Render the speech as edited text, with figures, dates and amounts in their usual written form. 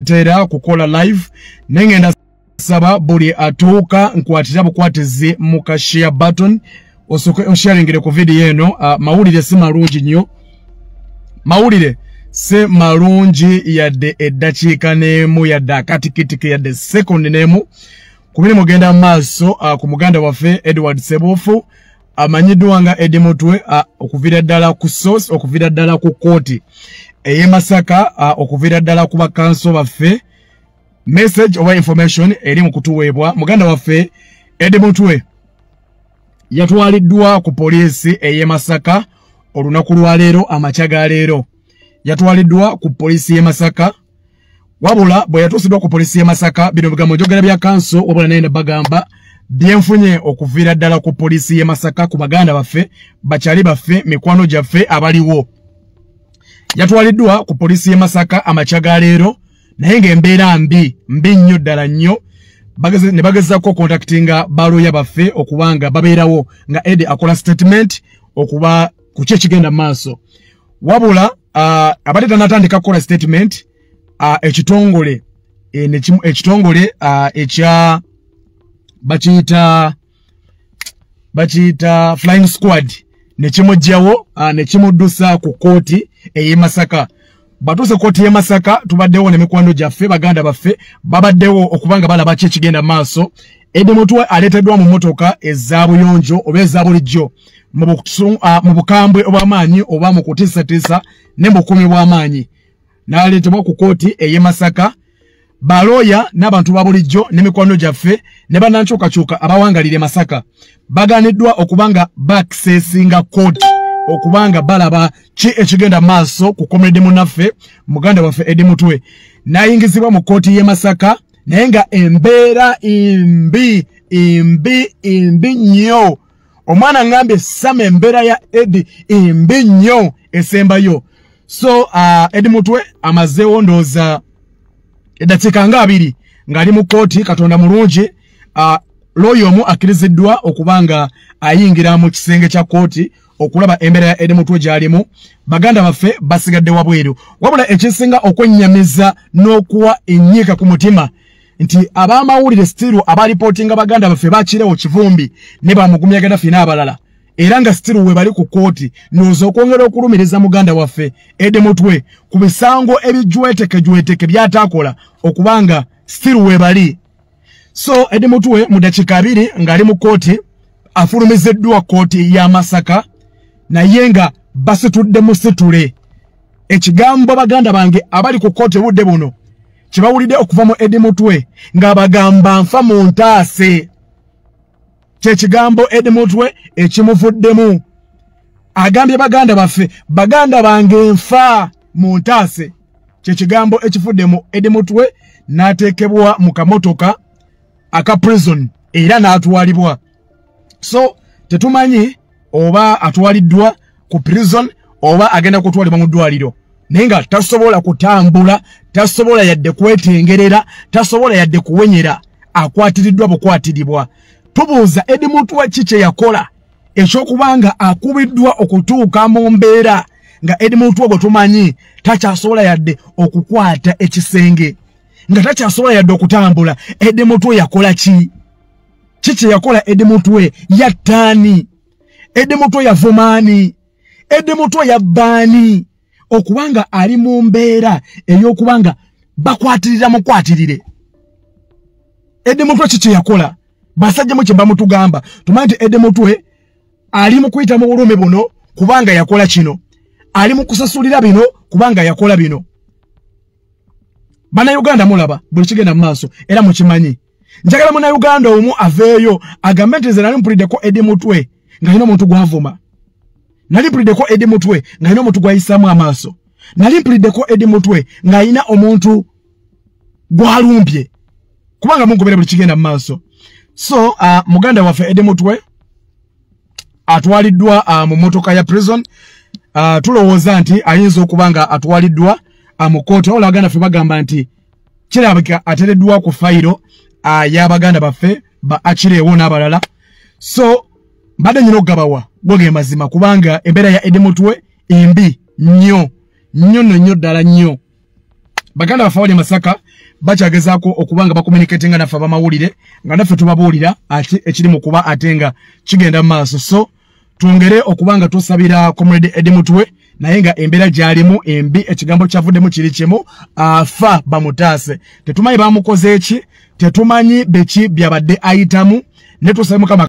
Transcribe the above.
tera kukola live nengenda saba buli atuuka nkwatira bukwatize muka share button osoke sharingire ku video eno. Mawulire si marungi nnyo, mawulire se marungi yadde eddakiika n'emu yadde akatikitiki yadde sekondi n'emu kubiri mugenda maaso ku muganda waffe Edward Sebofu amanyiddwa nga Eddie Mutwe okuvira ddala ku source, okuvira ddala ku kooti eye Masaka, okuvira ddala ku bakanso baffe message oba information eri mu kutuweebwa. Muganda waffe Eddie Mutwe yatwaliddwa ku poliisi eye Masaka olunaku lwa leero amakya ga leero. Yatwaliddwa ku poliisi ye Masaka, wabula bwe yatuusiddwa ku poliisi ye Masaka bino bigambo njogera bya kanso wabula naye bagamba byenfunye okuvira ddala ku poliisi ye Masaka ku baganda baffe bakyali baffe mikwano gyaffe abaliwo. Yatwaliddwa ku poliisi ye Masaka amakya ga leero naye ng'embeera mbi nnyo ddala nnyo. Ne bagezaako contactinga baloya baffe okubanga babeerawo nga Eddie akola statement okuba ku kye kigenda maaso, wabula abadde tanatandika kukola statement ekitongole ekya bakiyita flying squad nekimujjawo nekimuddusa ku kooti eye Masaka. Batuuse kooti ye Masaka tubaddewo ne mikwano gyaffe baganda baffe babaddewo okubanga balaba ki ekigenda maaso. Eddie Mutwe aleeteddwa mu motoka eza buyonjo oba eza bulijjo mu bukambwe obw'amaanyi oba mu kutiisatiisa ne mu bukumi bw'amaanyi, n'aleetebwa ku kooti eye Masaka. Baloya n'abantu ba bulijjo ne mikwano gyaffe ne bannankyukakyuka abawangalire Masaka baganiddwa okubanga bakiseesinga kooti okubanga balaba ki ekigenda maaso ku komedi munaffe muganda waffe Eddie Mutwe. N'ayingizibwa mu kooti ye Masaka naye nga embeera imbi nnyo. Omwana ngambye Sam embeera ya Eddie imbi nnyo esembayo. So Eddie Mutwe amazeewo ndooza eddakiika nga 2 ng'ali mu kooti. Katonda mulungi, looya omu akkiriziddwa okubanga ayingira mu kisenge kya kooti okulaba embeera ya Eddie Mutwe gy'alimu. Baganda baffe basigadde wabweru, wabula ekisinga okwennyamiza n'okuwa ennyiika ku mutima nti ab'amawulire stiru abalipootinga baganda baffe bakirewo Kivumbi ne bamugumya Gaddafi n'abalala, era nga stiru we bali ku kooti nooza okwongera okulumiriza muganda waffe Eddie Mutwe ku bisango ebijweteke byataakola okubanga stiru we bali. So Eddie Mutwe mu dakiika 2 ng'ali mu kooti afulumiziddwa kooti ya Masaka naye nga basitudde musitule. Ekigambo baganda bange abali ku kooti budde buno kibawulidde okuva mu Eddie Mutwe ng'abagamba nfa mu ntaase. Kye kigambo Eddie Mutwe ekimuvuddemu. Agambye baganda baffe, baganda bange nfa mu ntaase. Kye kigambo ekivuddemu Eddie Mutwe n'ateekebwa mu kamotoka aka prison era n'atwalibwa. So tetumanyi oba atwaliddwa ku prison oba agenda kutwalibwa mu ddwaliro, naye nga tasobola kutambula, tasobola yadde kwetengerera, tasobola yadde kuwenyera, akwatiriddwa bukwatirirwa. Tubuuza Eddie Mutwe ki kye yakola ekyokubanga akubiddwa okutuuka mu mbeera nga Eddie Mutwe bwe tumanyi takyasobola yadde okukwata ekisenge, nga takyasobola yadde okutambula. Eddie Mutwe yakola ki? Kiki yakola Eddie Mutwe? Yattaani? Eddie Mutwe yavumaani? Eddie Mutwe yabbaani? Okubanga ali mu mbeera ey'okubanga bakwatirira mukwatirire. Eddie Mutwe kiki yakola? Basajja mu kye bamutugamba tumanyi nti Eddie Mutwe ali mu kuyita mu bulumi buno kubanga yakola kino, ali mu kusasulira bino kubanga yakola bino. Bannayuganda mulaba buli kigenda mu maaso era mukimanyi. Njagala Munnayuganda omu aveeyo agambe nti nze nali mpuliddeko Eddie Mutwe nga alina omuntu gw'avuma, nali mpuliddeko Eddie Mutwe nga alina omuntu gw'ayisaamu amaaso, nali mpuliddeko Eddie Mutwe ng'alina omuntu gw'alumpye, kubanga mungobera buli kigenda mu maaso. So muganda waffe Eddie Mutwe atwaliddwa mu motoka ya prison. Tulowooza nti ayinza okubanga atwaliddwa mu kooti. Wabula baganda ffe bagamba nti kirabika ateereddwa ku fayiro y'abaganda baffe ba Akireewo n'abalala. So mbadde nyina okugabawa gwege mazima kubanga embeera ya Eddie Mutwe embi nnyo ddala nnyo. baganda bafawali Masaka bakyagezako okubanga bakommunikatinga naffe abamawulire nga naffe tubabuulira ati ekiri mu kuba atenga kigenda mu maaso. So twongere okubanga tusabira Comrade Eddie Mutwe naye nga embeera gy'alimu embi, ekigambo kyavuddemu kiri kimu, afa bamutaase. Tetumanyi bamukoze eki, tetumanyi beki byabadde ayitamu, ne tusaba Mukama